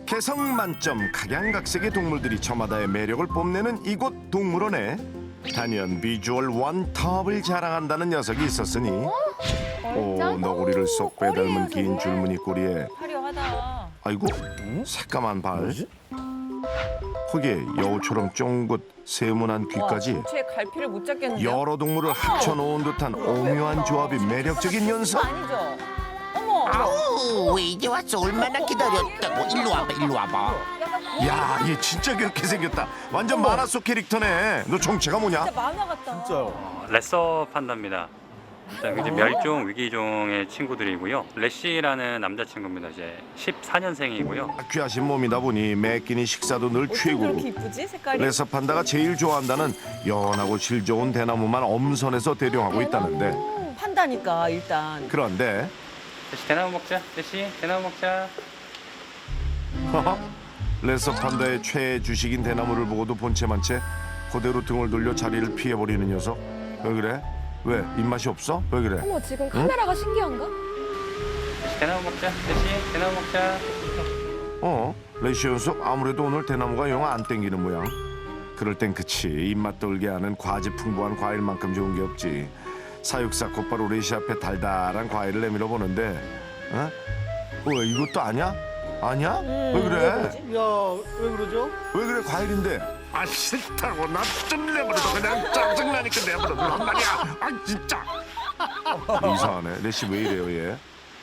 개성 만점 각양각색의 동물들이 저마다의 매력을 뽐내는 이곳 동물원에 단연 비주얼 원톱을 자랑한다는 녀석이 있었으니 오 너구리를 쏙 빼닮은 긴 줄무늬 꼬리에 화려하다. 아이고 새까만 발 거기에 여우처럼 쫑긋 세모난 귀까지 제 갈피를 못 잡겠는데. 여러 동물을 합쳐놓은 듯한 오묘한 조합이 매력적인 녀석. 아니죠. 어머. 아우 왜 이제 왔어? 얼마나 기다렸다고. 일로 와봐 일로 와봐. 야, 얘 진짜 그렇게 생겼다. 완전 만화 속 캐릭터네. 너 정체가 뭐냐? 진짜 만화 같다. 레서 판다입니다. 이제 멸종 위기종의 친구들이고요. 레시라는 남자친구입니다. 이제 14년생이고요. 귀하신 몸이다 보니 매 끼니 식사도 늘 어쩜 최고고. 그렇게 이쁘지 색깔이? 레서 판다가 제일 좋아한다는 연하고 질 좋은 대나무만 엄선해서 대령하고 있다는데. 판다니까 일단. 그런데 레시 대나무 먹자. 레시 대나무 먹자. 레서 판다의 최애 주식인 대나무를 보고도 본체만 채 그대로 등을 돌려 자리를 피해버리는 녀석. 왜 그래? 왜? 입맛이 없어? 왜 그래? 어머 지금 카메라가 신기한가? 레시 대나무 먹자. 레시 대나무 먹자. 레시 연속 아무래도 오늘 대나무가 영 안 땡기는 모양. 그럴 땐 그치 입맛 돌게 하는 과즙 풍부한 과일만큼 좋은 게 없지. 사육사 곧바로 레시 앞에 달달한 과일을 내밀어 보는데 왜 이것도 아니야? 아니야? 왜 그래? 야, 왜 그러죠? 왜 그래 과일인데? 아 싫다고 나 좀 내버려둬 그냥 짜증나니까 내버려두란 말이야. 아 진짜 이상하네. 레시 왜 이래요 얘?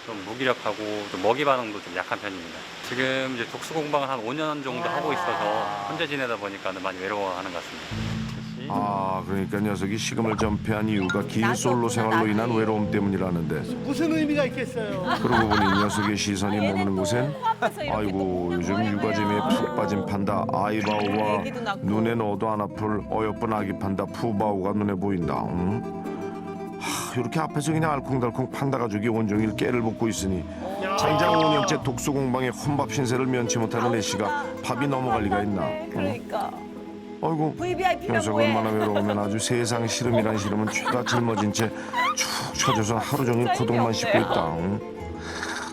좀 무기력하고 좀 먹이 반응도 좀 약한 편입니다. 지금 이제 독수 공방을 한 5년 정도 하고 있어서 혼자 지내다 보니까 많이 외로워하는 것 같습니다. 레시. 아 그러니까 녀석이 식음을 전폐한 이유가 긴 나도 솔로 없구나, 생활로 인한 나도. 외로움 때문이라는데 무슨 의미가 있겠어요? 그러고 보니 이 녀석의 시선이 머무는 곳엔 코앞에서 이렇게 아이고 또 요즘 그냥 육아재미에 거리고요. 푹 빠진 판다 아이바오와 애기도 낳고. 눈에 넣어도 안 아플 어여쁜 아기 판다 푸바오가 눈에 보인다. 이렇게 앞에서 그냥 알콩달콩 판다 가족이 온종일 깨를 볶고 있으니 장장 5년째 독소 공방에 혼밥 신세를 면치 못하는 애씨가 밥이 넘어갈 리가 있나. 그러니까. 아이고 VVIP가 녀석 뭐해? 얼마나 외로우면 아주 세상 시름이란 시름은 죄다 짊어진 채 축 처져서 하루 종일 고독만 씹고 있다.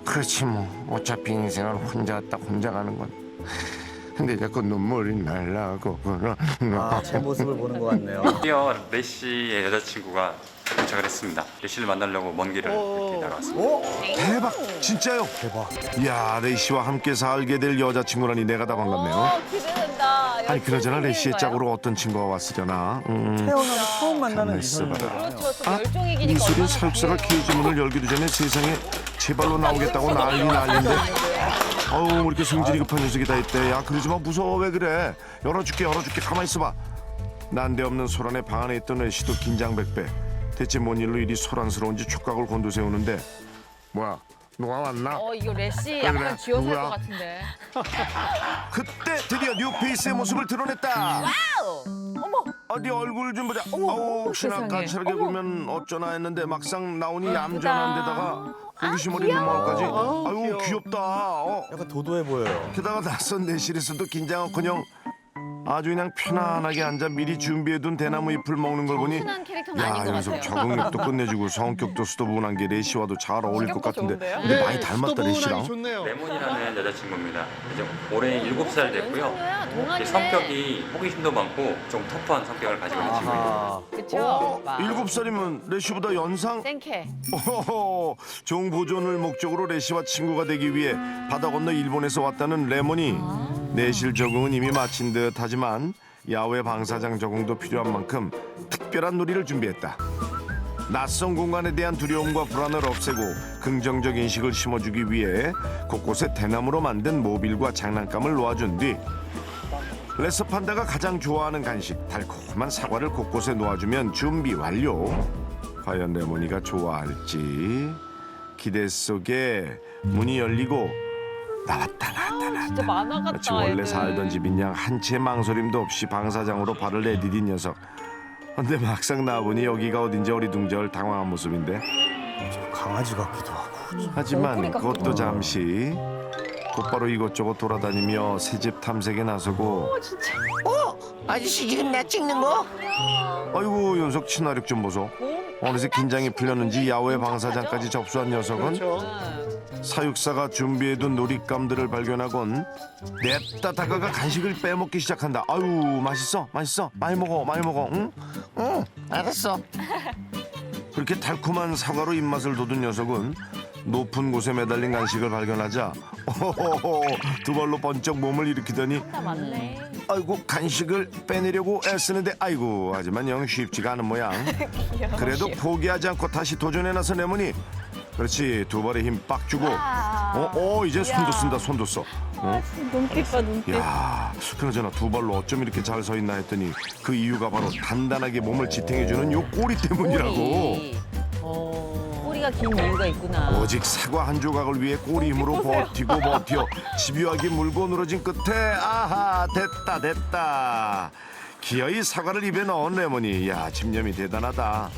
그렇지 뭐 어차피 인생은 혼자 왔다 혼자 가는 건. 근데 자꾸 눈물이 날라고. 아, 제 모습을 보는 것 같네요. 드디어 레시의 여자친구가 도착을 했습니다. 레시를 만나려고 먼 길을 이렇게 나갔습니다. 대박 진짜요? 대박. 이야 레이씨와 함께 살게 될 여자친구라니 내가 다 반갑네요. 기대된다. 아니 그나저나 레이씨의 여친 짝으로 어떤 친구가 왔으려나. 태어나서 처음 만나는 가만히 있어봐라. 이성이잖아요. 그렇죠. 또 멸종위기니까 이소린 얼마나 사육사가 좋아요. 케이지 문을 열기도 전에 세상에 제 발로 나오겠다고 난리인데 어우 뭐 이렇게 성질이 급한 녀석이 다 있대. 야 그러지 마 무서워. 왜 그래? 열어줄게 가만히 있어봐. 난데없는 소란에 방 안에 있던 레이씨도 긴장백배. 대체 뭔 일로 이리 소란스러운지 촉각을 곤두세우는데 뭐야 누가 왔나? 이거 레시 그래, 약간 쥐어설 누구야? 것 같은데. 그때 드디어 뉴페이스의 모습을 드러냈다. 어머. 어디 얼굴 좀 보자. 어머, 혹시나 세상에. 까칠하게 어머. 보면 어쩌나 했는데 막상 나오니 예쁘다. 얌전한데다가 호기심 어린 눈망울까지. 아유 귀여워. 귀엽다. 약간 도도해 보여요. 게다가 낯선 내실에서도 긴장은커녕 아주 그냥 편안하게 앉아 미리 준비해둔 대나무 잎을 먹는 걸 보니 흔한 캐릭터는 야 아닌 것 녀석 같아요. 적응력도 끝내주고 성격도 수도분한 게 레시와도 잘 어울릴 것 같은데 근데 많이 닮았다 레시랑. 좋네요. 레몬이라는 여자친구입니다. 이제 올해 7살 됐고요. 연상녀야, 동안이네. 성격이 호기심도 많고 좀 터프한 성격을 가지고 있는 친구예요. 아, 그쵸? 7살이면 레시보다 연상? 생캐. 오호호, 정보존을 목적으로 레시와 친구가 되기 위해 바다 건너 일본에서 왔다는 레몬이 내실 적응은 이미 마친 듯 하지만 야외 방사장 적응도 필요한 만큼 특별한 놀이를 준비했다. 낯선 공간에 대한 두려움과 불안을 없애고 긍정적 인식을 심어주기 위해 곳곳에 대나무로 만든 모빌과 장난감을 놓아준 뒤 레서 판다가 가장 좋아하는 간식 달콤한 사과를 곳곳에 놓아주면 준비 완료. 과연 레모니가 좋아할지 기대 속에 문이 열리고 나왔다. 진짜 만화 같다. 마치 원래 애들. 살던 집인 양 한 채 망설임도 없이 방사장으로 발을 내디딘 녀석. 근데 막상 나와보니 여기가 어딘지 어리둥절 당황한 모습인데 강아지 같기도 하고. 하지만 얼굴이 같기도 그것도 잠시 곧바로 이것저것 돌아다니며 새집 탐색에 나서고 아저씨 지금 나 찍는 거? 아이고 녀석 친화력 좀 보소. 어느새 긴장이 풀렸는지 야외 방사장까지 접수한 녀석은 그렇죠. 사육사가 준비해둔 놀잇감들을 발견하곤 냅다 다가가 간식을 빼먹기 시작한다. 아유 맛있어 맛있어 많이 먹어 많이 먹어 응? 응, 알았어. 그렇게 달콤한 사과로 입맛을 돋운 녀석은 높은 곳에 매달린 간식을 발견하자 오호호호, 두 발로 번쩍 몸을 일으키더니 다 맞네. 아이고 간식을 빼내려고 애쓰는데 아이고 하지만 영 쉽지가 않은 모양. 그래도 포기하지 않고 다시 도전해 나선 레몬이 그렇지 두 발에 힘 빡 주고 이제 손도 쓴다 손도 써. 눈빛 봐 눈빛. 야, 그나저나 두 발로 어쩜 이렇게 잘 서 있나 했더니 그 이유가 바로 단단하게 몸을 지탱해주는 요 꼬리 때문이라고. 꼬리가 긴 이유가 있구나. 오직 사과 한 조각을 위해 꼬리 힘으로 버티고 버텨 집요하게 물고 늘어진 끝에 아하 됐다. 기어이 사과를 입에 넣은 레몬이 야 집념이 대단하다.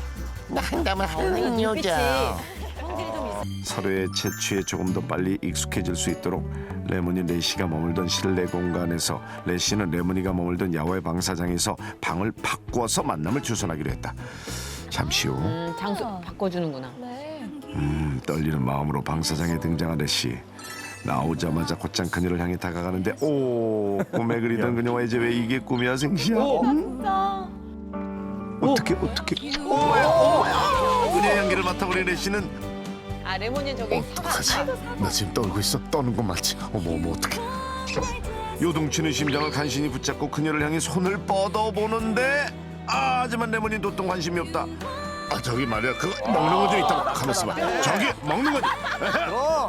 한다면 하는 여자. 성질이 좀 있어. 서로의 채취에 조금 더 빨리 익숙해질 수 있도록 레몬이 레시가 머물던 실내 공간에서 레시는 레몬이가 머물던 야외 방사장에서 방을 바꿔서 만남을 주선하기로 했다. 잠시 후 장소 바꿔주는구나. 네. 떨리는 마음으로 방사장에 등장한 레시. 나오자마자 곧장 그녀를 향해 다가가는데 오 꿈에 그리던 그녀와 이제 왜 이게 꿈이야 생시야? 진짜. 어떻게 그녀의 향기를 맡아버린 레시는 아 레몬이 저기 어떡하지? 나 지금 떨고 있어. 떠는 건 맞지? 어머 어떡해. 요동치는 심장을 간신히 붙잡고 그녀를 향해 손을 뻗어보는데 하지만 레몬이 도통 관심이 없다. 저기 말이야 그거 먹는 거 좀 있다. 가만있어 봐. 저기 먹는 건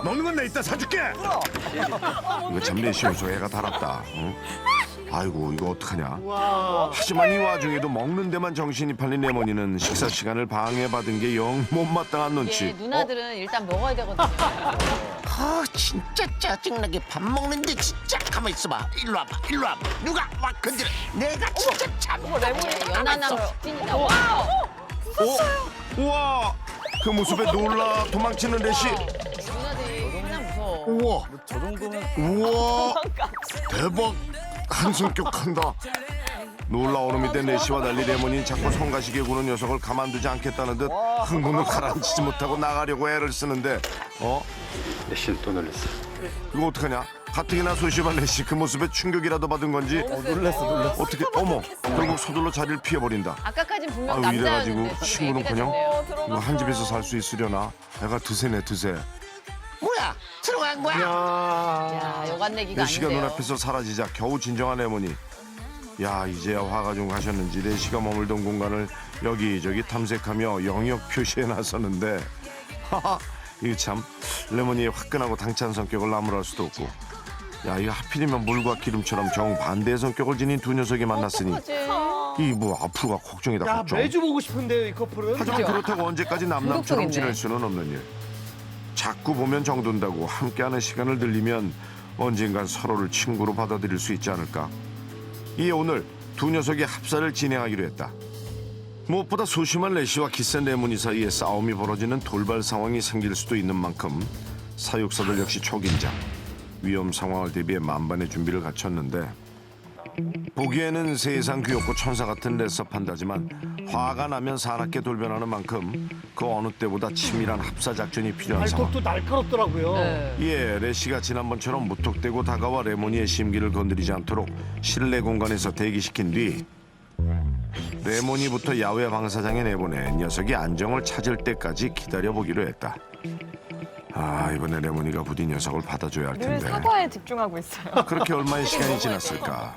먹는 건 내 이따 사줄게. 이거 참 레시 요소 애가 달았다. 응? 아이고 이거 어떡하냐. 하지만 이 와중에도 먹는 데만 정신이 팔린 레몬이는 식사 시간을 방해받은 게 영 못마땅한 눈치. 이게 누나들은 일단 먹어야 되거든요. 아, 진짜 짜증나게 밥 먹는데 진짜 가만 있어봐. 일로 와봐. 누가 와 건드려. 내가 진짜 참. 레몬이 연하남 직진이다. 와우. 우와 그 모습에 놀라 도망치는 레시. 누나들이 맨날 무서워. 우와 저 정도면 우와 대박 한숨 격한다. 놀라 얼음이 된 레시와 달리 레몬이 자꾸 성가시게 구는 녀석을 가만두지 않겠다는 듯 흥분을 가라앉히지 못하고 나가려고 애를 쓰는데 레시는 또 놀랐어. 이거 어떡하냐. 가뜩이나 소심한 레시 그 모습에 충격이라도 받은 건지 놀랬어. 어떻게 어머 결국 서둘러 자리를 피해버린다. 아까까진 분명 아유 이래가지고 남자였는데 친구는커녕 이거 한 집에서 살 수 있으려나. 애가 드세네 드세. 뭐야? 들어간 거야? 야 여간 내기가 레시가 아닌데요. 눈앞에서 사라지자 겨우 진정한 레몬이 야 이제야 화가 좀 가셨는지 레시가 머물던 공간을 여기저기 탐색하며 영역 표시에 나서는데 하하 이거 참 레몬이의 화끈하고 당찬 성격을 나무랄 수도 없고 야 이거 하필이면 물과 기름처럼 정반대의 성격을 지닌 두 녀석이 만났으니 이 뭐 앞으로가 걱정이다 야 걱정. 매주 보고 싶은데요 이 커플은. 하지만 그렇다고 언제까지 남남처럼 중독적이네. 지낼 수는 없는 일. 자꾸 보면 정든다고 함께하는 시간을 늘리면 언젠간 서로를 친구로 받아들일 수 있지 않을까. 이에 오늘 두 녀석이 합사를 진행하기로 했다. 무엇보다 소심한 레시와 기센 레몬이 사이에 싸움이 벌어지는 돌발 상황이 생길 수도 있는 만큼 사육사들 역시 초긴장. 위험 상황을 대비해 만반의 준비를 갖췄는데 보기에는 세상 귀엽고 천사 같은 레서판다지만 화가 나면 사납게 돌변하는 만큼 그 어느 때보다 치밀한 합사 작전이 필요한 상황. 발톱도 날카롭더라고요. 네. 예, 레시가 지난번처럼 무턱대고 다가와 레모니의 심기를 건드리지 않도록 실내 공간에서 대기시킨 뒤 레모니부터 야외 방사장에 내보내 녀석이 안정을 찾을 때까지 기다려보기로 했다. 아, 이번에 레모니가 부디 녀석을 받아줘야 할 늘 텐데 사과에 집중하고 있어요. 그렇게 얼마의 시간이 지났을까.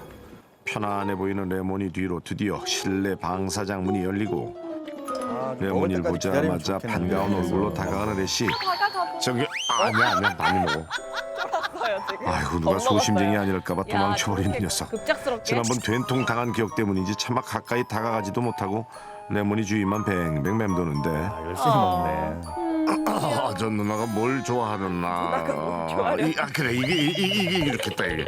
편안해 보이는 레모니 뒤로 드디어 실내 방사장 문이 열리고 레몬이를 보자마자 반가운 얼굴로 다가가는 레시. 저기 아니야 많이 먹어. 아이고 누가 소심쟁이 아니랄까봐 도망쳐버리는 녀석. 급작스럽게. 지난번 된통 당한 기억 때문인지 차마 가까이 다가가지도 못하고 레몬이 주위만 뱅뱅 맴도는데 열심히 먹네. 저 누나가 뭘 좋아하는나. 그래 이게 이렇겠다 이게.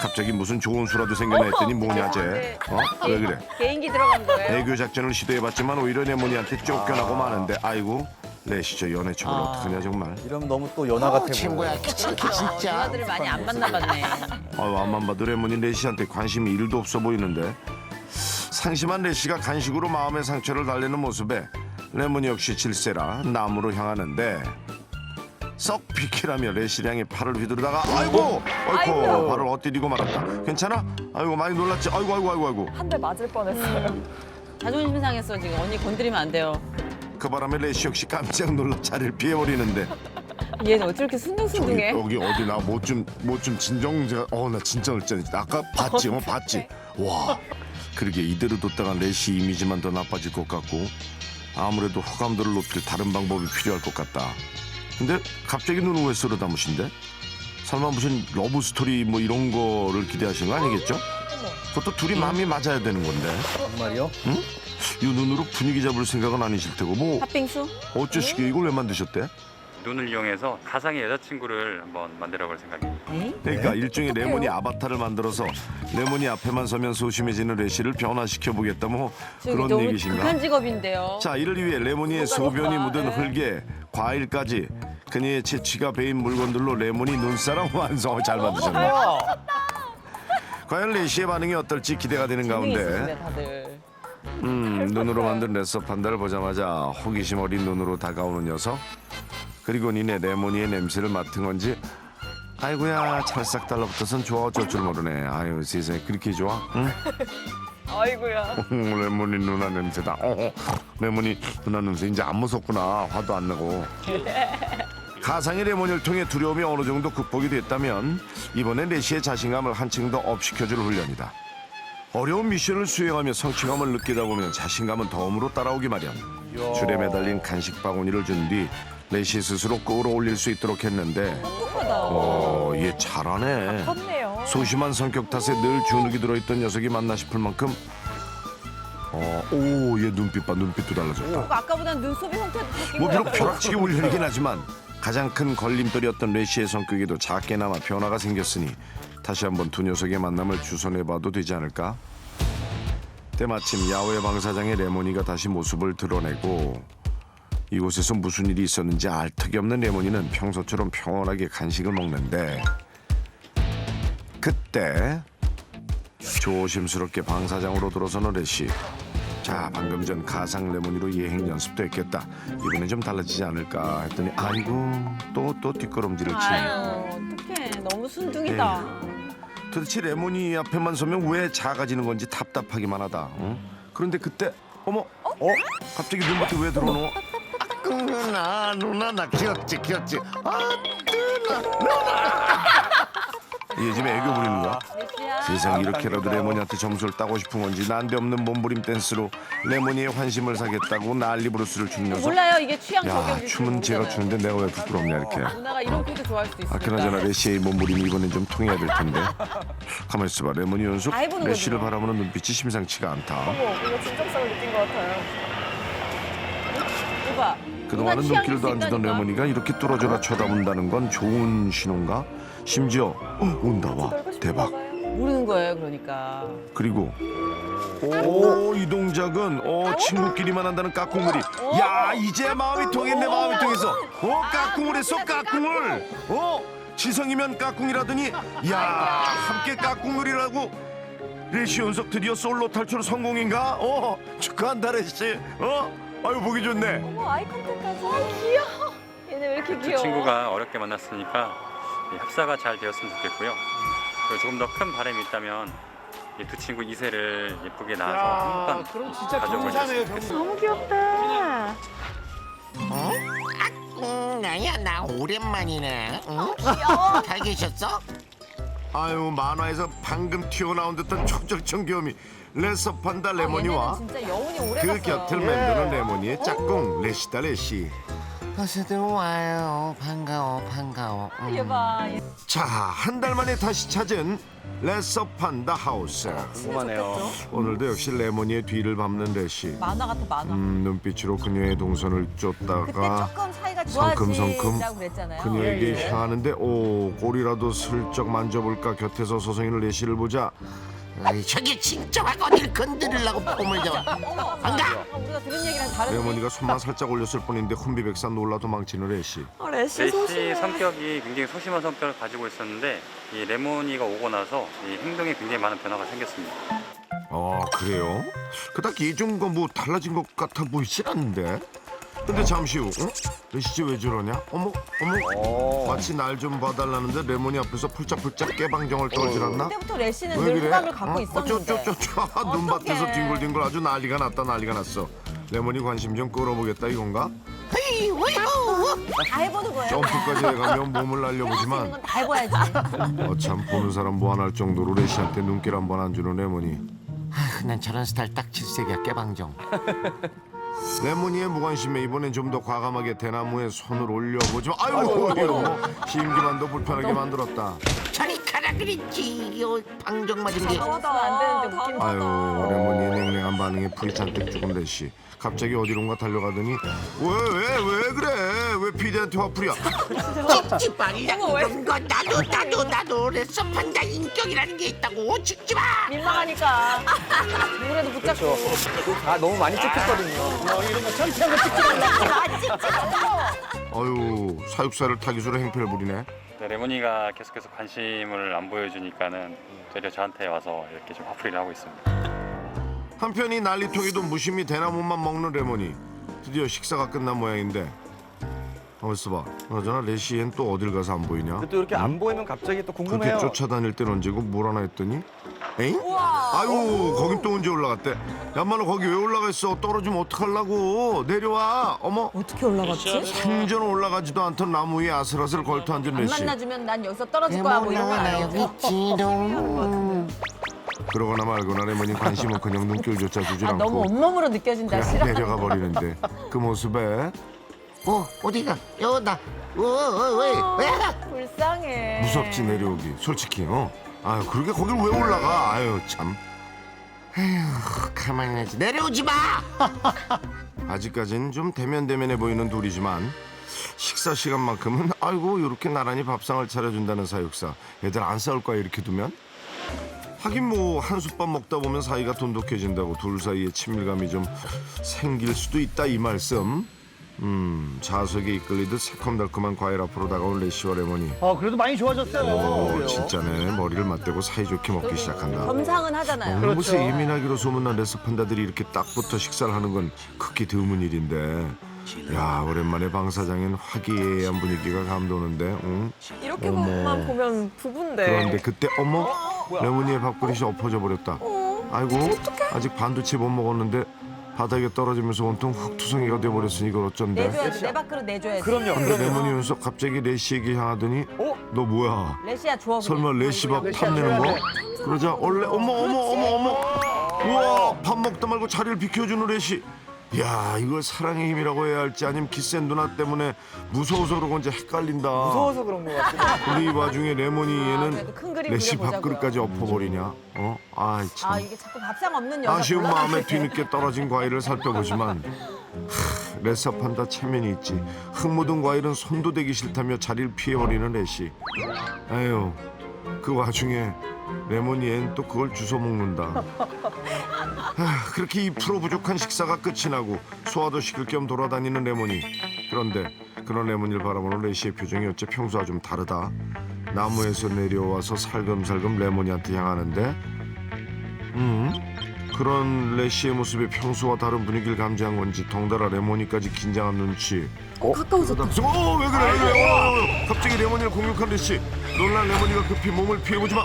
갑자기 무슨 좋은 수라도 생겨나 했더니 뭐냐 쟤. 왜 그래. 개인기 들어간 거예요. 애교 작전을 시도해봤지만 오히려 레몬이한테 쫓겨나고 마는데 아이고 레시 저 연애 척을 어떡하냐 정말. 이러면 너무 또 연하 같아 보여. 친구야 귀찮게 진짜. 누나들을 많이 안 만나봤네. 앞만 봐도 레몬이 레시한테 관심이 1도 없어 보이는데 상심한 레시가 간식으로 마음의 상처를 달래는 모습에 레몬이 역시 질세라 남으로 향하는데 썩 비키라며 레시를 향해 팔을 휘두르다가 아이고 발을 엇디디고 말았다. 괜찮아? 아이고 많이 놀랐지? 아이고. 한 대 맞을 뻔했어요. 자존심 상했어 지금. 언니 건드리면 안 돼요. 그 바람에 레시 역시 깜짝 놀라 자리를 피해버리는데 얘는 어쩜 이렇게 순둥순둥해? 여기 어디 나 뭐 좀 진정제가 나 진짜 얼짱 아까 봤지? 봤지? 와 그러게 이대로 뒀다간 레시 이미지만 더 나빠질 것 같고 아무래도 호감도를 높일 다른 방법이 필요할 것 같다. 근데 갑자기 눈을 왜 썰어 담으신데? 설마 무슨 러브 스토리 뭐 이런 거를 기대하신 거 아니겠죠? 그것도 둘이 마음이 맞아야 되는 건데 정말요? 이 눈으로 분위기 잡을 생각은 아니실 테고 뭐 팥빙수? 어쩌시게 이걸 왜 만드셨대? 눈을 이용해서 가상의 여자친구를 한번 만들어 볼 생각입니다. 그러니까 일종의 레몬이 아바타를 만들어서 레몬이 앞에만 서면 소심해지는 레시를 변화시켜 보겠다 뭐 그런 너무 얘기신가? 극한 직업인데요. 자 이를 위해 레몬이의 소변이 묻은 흙에 과일까지 그녀의 채취가 배인 물건들로 레몬이 눈사람 완성을 잘 만드셨네. 과연 레시의 반응이 어떨지 기대가 되는 가운데 있으시네, 다들. 눈으로 만든 레시피 판다를 보자마자 호기심 어린 눈으로 다가오는 녀석. 그리고 니네 레몬이의 냄새를 맡은 건지 아이고야 찰싹 달라붙어선 좋아 어쩔 줄 모르네. 아유 세상에 그렇게 좋아? 응? 아이고야. 레몬이 누나 냄새다. 레몬이 누나 냄새 이제 안 무섭구나. 화도 안 나고. 가상의 레몬을 통해 두려움이 어느 정도 극복이 됐다면 이번엔 레시의 자신감을 한층 더 업시켜줄 훈련이다. 어려운 미션을 수행하며 성취감을 느끼다 보면 자신감은 덤으로 따라오기 마련. 줄에 매달린 간식 바구니를 준 뒤 레시 스스로 끌어올릴 수 있도록 했는데 얘 잘하네. 컸네요. 소심한 성격 탓에 늘 주눅이 들어있던 녀석이 맞나 싶을 만큼 얘 눈빛 봐. 눈빛도 달라졌다. 아까보단 눈썹이 형태도 바뀐 뭐 거야. 비록 벼락치기 훈련이긴 하지만 가장 큰 걸림돌이었던 레시의 성격에도 작게나마 변화가 생겼으니 다시 한번 두 녀석의 만남을 주선해봐도 되지 않을까? 때마침 야외 방사장의 레몬이가 다시 모습을 드러내고 이곳에서 무슨 일이 있었는지 알 턱이 없는 레몬이는 평소처럼 평온하게 간식을 먹는데 그때 조심스럽게 방사장으로 들어서는 레시. 자 방금 전 가상 레몬이로 예행 연습도 했겠다. 이번엔 좀 달라지지 않을까 했더니 아이고 또 뒷걸음질을 치네. 아유, 어떡해. 너무 순둥이다. 도대체 레몬이 앞에만 서면 왜 작아지는 건지 답답하기만 하다. 응? 그런데 그때 어머 갑자기 눈밭에 왜 들어놓어? 누나 나 귀엽지 얘 지금 애교 부리는 거야? 레시야. 세상 이렇게라도 레몬이한테 점수를 따고 싶은 건지 난데없는 몸부림 댄스로 레몬이의 환심을 사겠다고 난리 부르스를 준 녀석. 몰라요. 이게 취향 야 저격일지 춤은 제가 모르잖아요. 추는데 내가 왜 부끄럽냐 이렇게. 누나가 이런 코드 좋아할 수도 있으니까. 그나저나 레시의 몸부림이 이번엔 좀 통해야 될 텐데. 가만 있어봐. 레몬이 연속 다 해보는 레시를 거구나. 바라보는 눈빛이 심상치가 않다. 이거 진정성을 느낀 것 같아요. 오빠. 그동안은 누나 취향일 눈길도 수 안 주던 있다니까. 레몬이가 이렇게 뚫어져라 쳐다본다는 건 좋은 신호인가? 심지어 온다 와 대박. 모르는 거예요, 그러니까. 그리고 이 동작은 친구끼리만 한다는 까꿍물이. 야 이제 마음이 통했네. 마음이 통해서 까꿍을 했어. 까꿍을 지성이면 까꿍이라더니 야 함께 까꿍물이라고. 레시 연속 드디어 솔로 탈출 성공인가? 축하한다 레시. 아유 보기 좋네. 아이 컨택까지. 귀여워. 얘네 왜 이렇게 두 귀여워? 친구가 어렵게 만났으니까 이 합사가 잘 되었으면 좋겠고요. 그리고 조금 더 큰 바람이 있다면 이 두 친구 이세를 예쁘게 야, 낳아서 한번 그럼 진짜 가져보셨으면 경사네요. 좋겠어요. 너무 귀엽다. 나야 나 오랜만이네. 귀여워. 잘 계셨어? 아유 만화에서 방금 튀어나온 듯한 초절정 귀염이 레서판다 레몬이와 얘네는 진짜 여운이 오래 그 갔어요. 곁을 맴도는 레몬이의 짝꿍 레시다 레시. 어서들 와요. 반가워. 얘 봐. 얘 자, 한 달 만에 다시 찾은 레서판다 하우스. 궁금하네요. 오늘도 역시 레몬이의 뒤를 밟는 레시. 만화 같아, 만화. 눈빛으로 그녀의 동선을 그때 쫓다가 조금 사이가 성큼성큼 좋아지자고 그랬잖아요. 그녀에게 향하는데 꼬리라도 슬쩍 만져볼까 곁에서 서성이는 레시를 보자. 저기 진짜 막 어딜 건드리려고 폼을 잡아. 반가. 우리가 들은 얘기랑 다른 레몬이가 손만 살짝 올렸을 뿐인데 혼비백산 놀라도 망치는 레시. 레시 레시 소심해. 성격이 굉장히 소심한 성격을 가지고 있었는데 이 레몬이가 오고 나서 이 행동에 굉장히 많은 변화가 생겼습니다. 그래요? 그닥 예전과 뭐 달라진 것 같아 보이진 않는데. 근데 잠시 후 레시지 왜 저러냐? 어머 마치 날 좀 봐달라는데 레몬이 앞에서 펄짝펄짝 깨방정을 떨어지렸나? 그때부터 레시는 왜 늘 그래? 호감을 갖고 있었는데. 어쩌 눈밭에서 뒹굴뒹굴 아주 난리가 났어. 레몬이 관심 좀 끌어보겠다 이건가? 헤이 왜이고 다 해보는 거예요. 점프까지 해가며 몸을 할수 있는 날려보지만 건 다 해봐야지. 참 보는 사람 무안할 정도로 레시한테 눈길 한 번 안 주는 레몬이. 난 저런 스타일 딱 질색이야 깨방정. 레몬이의 무관심에 이번엔 좀 더 과감하게 대나무에 손을 올려보지만 아이고 심기만도 불편하게 만들었다. 저리 가라 그랬지. 요 방정 맞은 게. 없으면 안 되는데 웃긴 거. 아유 레몬이의 냉랭한 반응에 풀이 잔뜩 죽은 레시. 갑자기 어디론가 달려가더니 왜 그래? 왜 피디한테 화풀이야? 찍지 말라 이런 거 나도 레서 판다 인격이라는 게 있다고 찍지 마. 민망하니까. 누구라도 붙잡고. 아 너무 많이 찍혔거든요. 이런 거 창피한 거 찍지 말라. 아유 사육사를 타깃으로 행패를 부리네. 네, 레몬이가 계속해서 관심을 안 보여주니까는 되려 저한테 와서 이렇게 좀 화풀이를 하고 있습니다. 한편이 난리통에도 무심히 대나무만 먹는 레몬이 드디어 식사가 끝난 모양인데 있어봐. 그나저나 레시엔 또 어딜 가서 안 보이냐? 또 이렇게 안 보이면 갑자기 또 그렇게 궁금해요. 쫓아다닐 땐 언제고 뭘 하나 했더니 에잉? 아유 거긴 또 언제 올라갔대? 야마너 거기 왜 올라가 있어? 떨어지면 어떡하려고? 내려와. 어머 어떻게 올라갔지? 생전 올라가지도 않던 나무 위에 아슬아슬 걸터 앉은 안 레시. 만나주면 난 여기서 떨어질 거야 뭐 이런 거 나 아니에요? 여기 있지롱. 그러거나 말거나 레몬이 관심은 그냥 눈길조차 주질 아 않고 너무 온몸으로 느껴진다. 그냥 싫어하는 내려가 거. 버리는데 그 모습에 어디가? 나 왜? 불쌍해. 무섭지 내려오기. 솔직히 아유 그러게 거길 왜 올라가? 아유 참. 가만히 있지. 내려오지 마. 아직까진 좀 대면대면해 보이는 둘이지만 식사 시간만큼은 아이고 이렇게 나란히 밥상을 차려준다는 사육사. 애들 안 싸울 거야 이렇게 두면? 하긴 뭐 한솥밥 먹다 보면 사이가 돈독해진다고 둘 사이에 친밀감이 좀 생길 수도 있다 이 말씀. 자석에 이끌리듯 새콤달콤한 과일 앞으로 다가온 레시와 레몬이 그래도 많이 좋아졌어요. 진짜네. 머리를 맞대고 사이좋게 먹기 시작한다. 겸상은 하잖아요. 너무 그렇죠. 예민하기로 소문난 레스판다들이 이렇게 딱 붙어 식사를 하는 건 극히 드문 일인데 야 오랜만에 방 사장엔 화기애애한 분위기가 감도는데 응? 이렇게만 보면 부부인데. 그런데 그때 어머 레몬이의 밥그릇이 엎어져 버렸다. 아이고 아직 반도 채 못 먹었는데 바닥에 떨어지면서 온통 흙투성이가 돼버렸으니 이걸 어쩐데. 내줘야지. 내 밥그릇 내줘야지. 그럼요. 근데 레몬이 연속 갑자기 레시에게 향하더니 너 뭐야 레시야 주워. 설마 그냥. 레시 밥 레시 탐내는 거? 줘야 돼. 그러자 원래 어머 우와 밥 먹다 말고 자리를 비켜주는 레시. 야 이걸 사랑의 힘이라고 해야 할지 아니면 기센 누나 때문에 무서워서 그런 건지 헷갈린다. 무서워서 그런 것 같아요. 근데 이 와중에 레몬이 얘는 그래도 큰 그림 레시 그려보자고요. 밥그릇까지 엎어버리냐? 아이 참. 아 이게 자꾸 밥상 없는 여자. 아쉬운 곤란하게. 마음에 뒤늦게 떨어진 과일을 살펴보지만 레시판다 체면이 있지. 흙 묻은 과일은 손도 대기 싫다며 자리를 피해버리는 레시. 에휴 그 와중에 레몬이엔 또 그걸 주워 먹는다. 그렇게 2% 부족한 식사가 끝이 나고 소화도 시킬 겸 돌아다니는 레몬이. 그런데 그런 레몬이를 바라보는 레시의 표정이 어째 평소와 좀 다르다. 나무에서 내려와서 살금살금 레몬이한테 향하는데 그런 레시의 모습에 평소와 다른 분위기를 감지한 건지 덩달아 레몬이까지 긴장한 눈치. 가까워졌다. 왜 그래? 갑자기 레몬이를 공격한 레시. 놀란 레몬이가 급히 몸을 피해보지만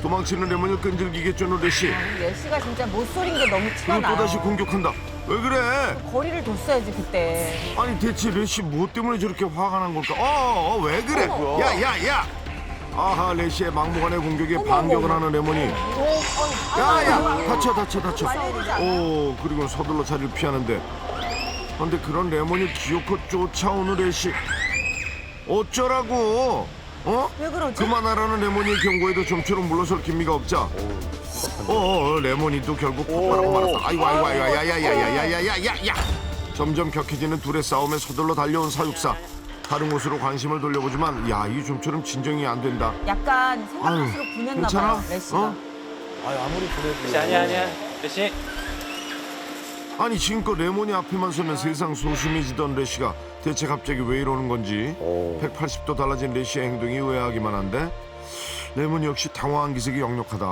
도망치는 레몬이를 끈질기게 쫓는 레시. 레시가 진짜 못소린 게 너무 그리고 티가 나요. 또다시 공격한다. 왜 그래? 거리를 뒀어야지 그때. 아니 대체 레시 뭐 때문에 저렇게 화가 난 걸까? 왜 그래? 야야야! 아하 레시의 막무가내 공격에 반격을 하는 레몬이. 야야 다쳐. 오 그리고 서둘러 자리를 피하는데. 그런데 그런 레몬이 기어코 쫓아오는 레시. 어쩌라고? 왜 그러지? 그만하라는 레몬이의 경고에도 좀처럼 물러설 기미가 없자. 레몬이도 결국 폭발하고 말았다. 아이고 야야야야야야야야야야. 점점 격해지는 둘의 싸움에 서둘러 달려온 사육사. 다른 곳으로 관심을 돌려보지만 야 이게 좀처럼 진정이 안 된다. 약간 생각할수록 분했나 괜찮아? 봐요 레시가. 아무리 그래도. 레시 아니야. 레시. 아니 지금껏 레몬이 앞에만 서면 세상 소심해지던 레시가 대체 갑자기 왜 이러는 건지 180도 달라진 레시의 행동이 의아하기만 한데 레몬이 역시 당황한 기색이 역력하다.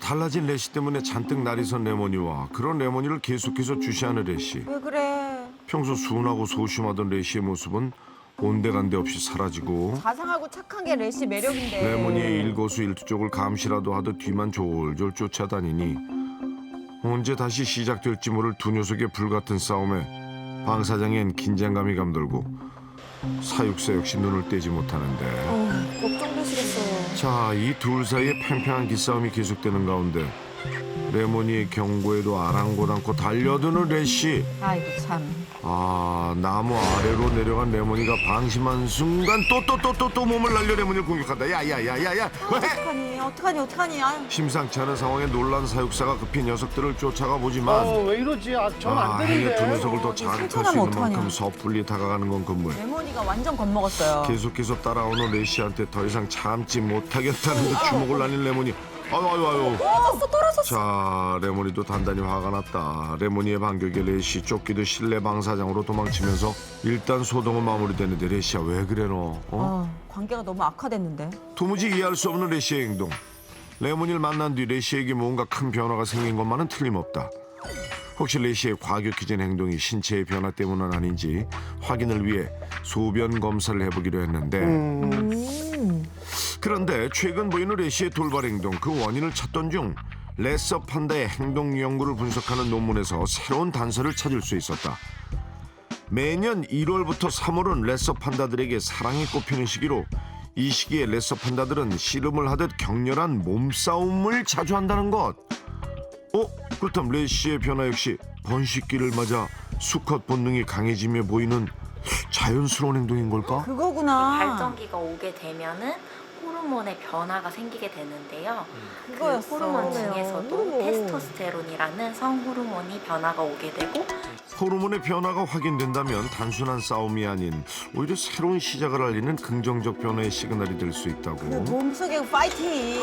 달라진 레시 때문에 잔뜩 날이 선 레모니와 그런 레모니를 계속해서 주시하는 레시. 왜 그래? 평소 순하고 소심하던 레시의 모습은 온데간데 없이 사라지고 가상하고 착한 게 레시 매력인데. 레모니의 일거수일투족을 감시라도 하듯 뒤만 졸졸 쫓아다니니 언제 다시 시작될지 모를 두 녀석의 불같은 싸움에 방 사장엔 긴장감이 감돌고 사육사 역시 눈을 떼지 못하는데 걱정되시겠어요. 자, 이 둘 사이의 팽팽한 기싸움이 계속되는 가운데 레모니의 경고에도 아랑곳 않고 달려드는 레시. 아이고 참. 나무 아래로 내려간 레모니가 방심한 순간 또 몸을 날려 레모니를 공격한다. 야야야야야. 어떡하니? 아유. 심상치 않은 상황에 놀란 사육사가 급히 녀석들을 쫓아가 보지만 왜 이러지? 전안 이게 되는데. 두 녀석을 더 자극할 수 실천하면 있는 만큼 어떡하냐. 섣불리 다가가는 건 금물. 레모니가 완전 겁먹었어요. 계속해서 따라오는 레시한테 더 이상 참지 못하겠다는 듯 주먹을 날린 레모니. 아유. 떨어졌어. 자, 레모니도 단단히 화가 났다. 레모니의 반격에 레시 쫓기듯 실내 방사장으로 도망치면서 일단 소동은 마무리되는데 레시야 왜 그래 너? 관계가 너무 악화됐는데. 도무지 이해할 수 없는 레시의 행동. 레모니를 만난 뒤 레시에게 뭔가 큰 변화가 생긴 것만은 틀림없다. 혹시 레시의 과격해진 행동이 신체의 변화 때문은 아닌지 확인을 위해 소변 검사를 해보기로 했는데 그런데 최근 보이는 레시의 돌발 행동 그 원인을 찾던 중 레서 판다의 행동 연구를 분석하는 논문에서 새로운 단서를 찾을 수 있었다. 매년 1월부터 3월은 레서 판다들에게 사랑이 꽃피는 시기로 이 시기에 레서 판다들은 씨름을 하듯 격렬한 몸싸움을 자주 한다는 것. 그렇다면 레시의 변화 역시 번식기를 맞아 수컷 본능이 강해지며 보이는 자연스러운 행동인 걸까? 그거구나. 발정기가 오게 되면은 호르몬의 변화가 생기게 되는데요. 그거였어. 그 호르몬 중에서도 호르몬. 테스토스테론이라는 성호르몬이 변화가 오게 되고 호르몬의 변화가 확인된다면 단순한 싸움이 아닌 오히려 새로운 시작을 알리는 긍정적 변화의 시그널이 될 수 있다고. 몸속에 파이팅이.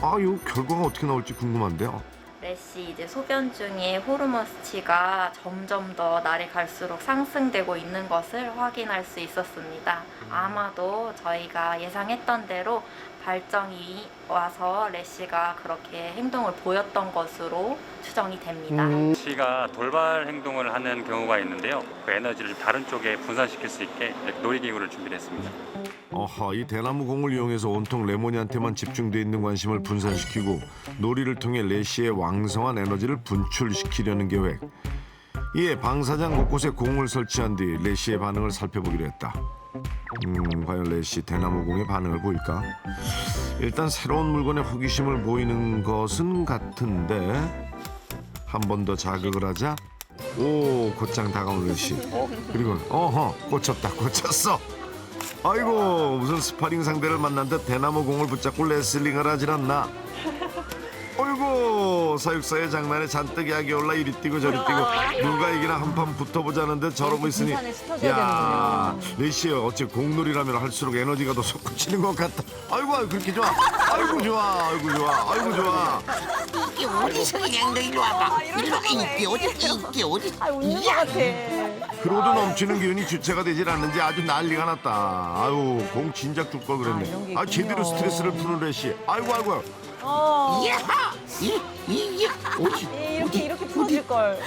이 결과가 어떻게 나올지 궁금한데요. 레시 이제 소변 중에 호르몬 수치가 점점 더 날이 갈수록 상승되고 있는 것을 확인할 수 있었습니다. 아마도 저희가 예상했던 대로 발정이 와서 레시가 그렇게 행동을 보였던 것으로 추정이 됩니다. 레시가 돌발 행동을 하는 경우가 있는데요. 그 에너지를 좀 다른 쪽에 분산시킬 수 있게 이렇게 놀이기구를 준비했습니다. 이 대나무 공을 이용해서 온통 레모니한테만 집중돼 있는 관심을 분산시키고 놀이를 통해 레시의 왕성한 에너지를 분출시키려는 계획. 이에 방사장 곳곳에 공을 설치한 뒤 레시의 반응을 살펴보기로 했다. 과연 레시 대나무 공의 반응을 보일까? 일단 새로운 물건에 호기심을 보이는 것은 같은데 한 번 더 자극을 하자 곧장 다가온 레시. 그리고 꽂혔어. 아이고 무슨 스파링 상대를 만난 듯 대나무 공을 붙잡고 레슬링을 하질 않나. 어이구 사육사의 장난에 잔뜩 약이 올라 이리 뛰고 저리 뛰고 누가 이기나 한판 붙어보자는 듯 저러고 있으니 분산을 시켜줘야 레시 어째 공놀이라면 할수록 에너지가 더 솟구치는 것 같다. 아이고 그렇게 좋아. 아이고 좋아. 이게 어디서 그냥 너 일로 와봐. 일로 와. 이게 어디. 웃는 것 같아. 그로도 넘치는 기운이 주체가 되질 않는지 아주 난리가 났다. 공 진작 줄 걸 이런 게 그랬네. 있군요. 제대로 스트레스를 푸는 레시. 아이고 야하. 이렇게 풀어줄 걸.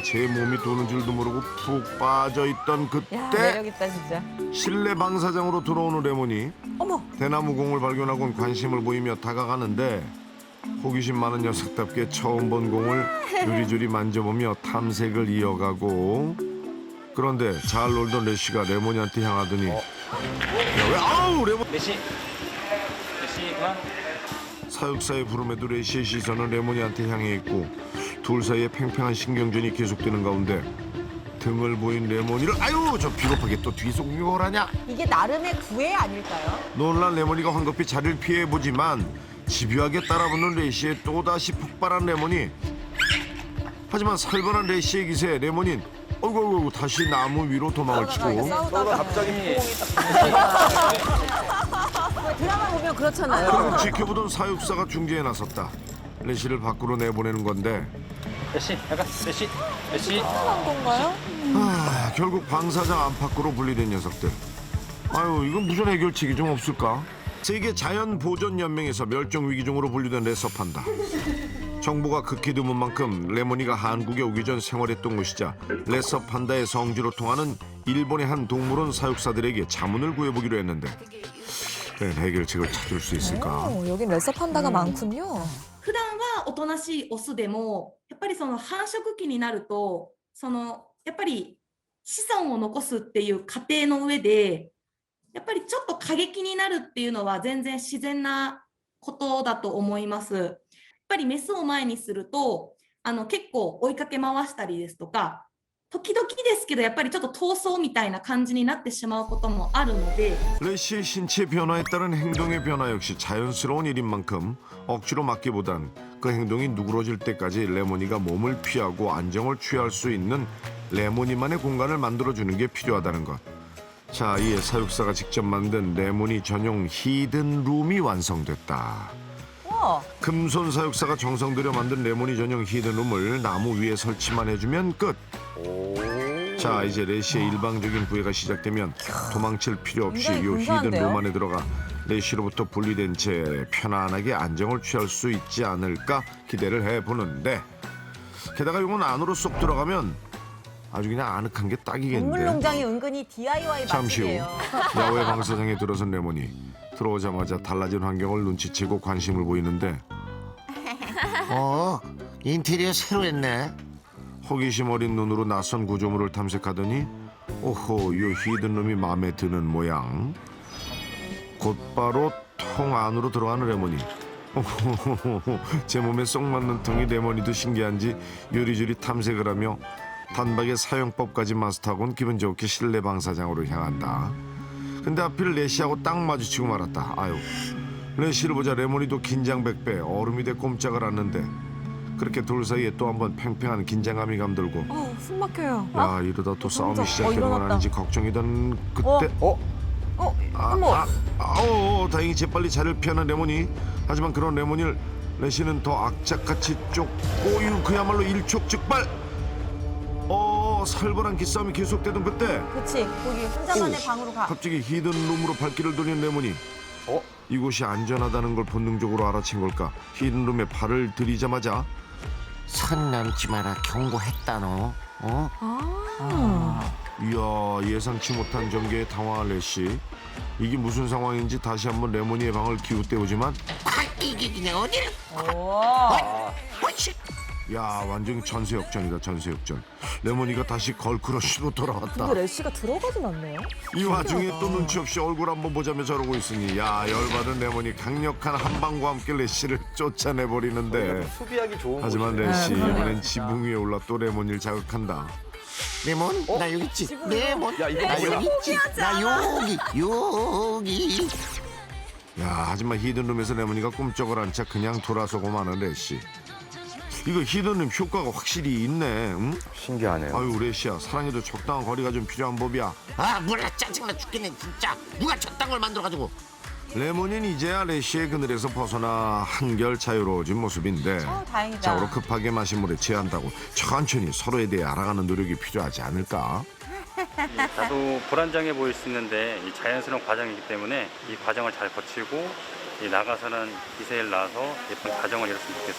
제 몸이 도는 줄도 모르고 푹 빠져있던 야 그때 매력 있다 진짜. 실내 방사장으로 들어오는 레몬이 어머. 대나무 공을 발견하곤 관심을 보이며 다가가는데 호기심 많은 녀석답게 처음 본 공을 요리조리 만져보며 탐색을 이어가고 그런데 잘 놀던 레시가 레몬이한테 향하더니 레몬 레시 그만. 사육사의 부름에도 레시의 시선은 레몬이한테 향해 있고 둘 사이의 팽팽한 신경전이 계속되는 가운데 등을 보인 레몬이를 저 비겁하게 또 뒤에서 공격을 하냐. 이게 나름의 구애 아닐까요? 놀란 레몬이가 황급히 자리를 피해보지만 집요하게 따라붙는 레시에 또다시 폭발한 레몬이. 하지만 살벌한 레시의 기세에 레몬인 어이구 다시 나무 위로 도망을 치고 싸우다가 갑자기 드라마 보면 그렇잖아요. 지켜보던 사육사가 중재에 나섰다. 레시를 밖으로 내보내는 건데 레시 한 건가요? 결국 방사장 안팎으로 분리된 녀석들. 이건 무슨 해결책이 좀 없을까? 세계 자연보전연맹에서 멸종위기종으로 분류된 레서판다. 정부가 극히 드문 만큼 레모니가 한국에 오기 전 생활했던 곳이자 레서판다의 성지로 통하는 일본의 한 동물원 사육사들에게 자문을 구해보기로 했는데 과연 해결책을 찾을 수 있을까? 여긴 레서 판다가 많군요. 普段はおとなしいオスでもやっぱりその繁殖期になるとやっぱり子孫を残すっていう過程の上でやっぱりちょっと過激になるっていうのは全然自然なことだと思います。やっぱりメスを前にすると結構追いかけ回したりですとか時々ですけどやっぱりちょっと闘争みたいな感じになってしまうこともあるので 레시의 신체 변화에 따른 행동의 변화 역시 자연스러운 일인 만큼 억지로 막기보단 그 행동이 누그러질 때까지 레모니가 몸을 피하고 안정을 취할 수 있는 레모니만의 공간을 만들어주는 게 필요하다는 것. 자, 이에 사육사가 직접 만든 레모니 전용 히든 룸이 완성됐다. 와, 금손 사육사가 정성 들여 만든 레모니 전용 히든 룸을 나무 위에 설치만 해주면 끝. 자, 이제 레시의 일방적인 부해가 시작되면 도망칠 필요 없이 굉장히 요 히든 근사한데요? 룸 안에 들어가 레시로부터 분리된 채 편안하게 안정을 취할 수 있지 않을까 기대를 해보는데 게다가 이건 안으로 쏙 들어가면 아주 그냥 아늑한 게 딱이겠는데. 동물농장이 은근히 DIY 잠시 후 맛집이에요. 야외 방사장에 들어선 레몬이 들어오자마자 달라진 환경을 눈치채고 관심을 보이는데 인테리어 새로 했네. 호기심 어린 눈으로 낯선 구조물을 탐색하더니 오호, 요 히든룸이 마음에 드는 모양. 곧바로 통 안으로 들어가는 레몬이. 제 몸에 쏙 맞는 통이 레몬이도 신기한지 요리조리 탐색을 하며 단박에 사용법까지 마스터하고는 기분 좋게 실내 방사장으로 향한다. 근데 하필 레시하고 딱 마주치고 말았다. 아유, 레시를 보자 레몬이도 긴장 100배, 얼음이 돼 꼼짝을 않는데 그렇게 둘 사이에 또 한 번 팽팽한 긴장감이 감돌고 숨 막혀요. 야, 이러다 또 싸움이 시작되는 건 일어났다. 아닌지 걱정이던 그때 어머. 다행히 재빨리 자리를 피하는 레몬이. 하지만 그런 레몬이를 레시는 더 악착같이 쫓고 그야말로 일촉즉발. 살벌한 기싸움이 계속되던 그때 그치, 거기 혼자만의 방으로 가. 갑자기 히든룸으로 발길을 돌린 레몬이 이곳이 안전하다는 걸 본능적으로 알아챈 걸까? 히든룸에 발을 들이자마자 선 넘지 마라 경고했다 너. 이야, 예상치 못한 전개에 당황한 레시. 이게 무슨 상황인지 다시 한번 레몬이의 방을 기웃대오지만 이게 그냥 어디를? 야, 완전히 전세 역전이다, 전세 역전. 레몬이가 다시 걸크러쉬로 돌아왔다. 근데 레시가 들어가진 않네요. 이 와중에 또 눈치 없이 얼굴 한번 보자며 저러고 있으니 야, 열받은 레몬이 강력한 한방과 함께 레시를 쫓아내버리는데 수비하기 좋은 하지만 곳이네. 레시 이번엔 지붕 위에 올라 또 레몬이를 자극한다. 레몬 나 여기 있지. 레몬 야, 이거 나 뭐야? 여기 있지. 나 여기. 야, 하지만 히든룸에서 레몬이가 꿈쩍을 안 채 그냥 돌아서고 마는 레시. 이거 히든룸 효과가 확실히 있네. 응? 신기하네요. 아유, 레시야, 사랑에도 적당한 거리가 좀 필요한 법이야. 몰라 짜증나 죽겠네 진짜. 누가 저딴 걸 만들어가지고. 레몬이는 이제야 레시의 그늘에서 벗어나 한결 자유로워진 모습인데 다행이다. 자고로 급하게 마신 물에 취한다고 천천히 서로에 대해 알아가는 노력이 필요하지 않을까? 다소 불안정해 보일 수 있는데 이 자연스러운 과정이기 때문에 이 과정을 잘 거치고 이 나가서는 기세를 낳아서 예쁜 가정을 이뤘으면 좋겠습니다.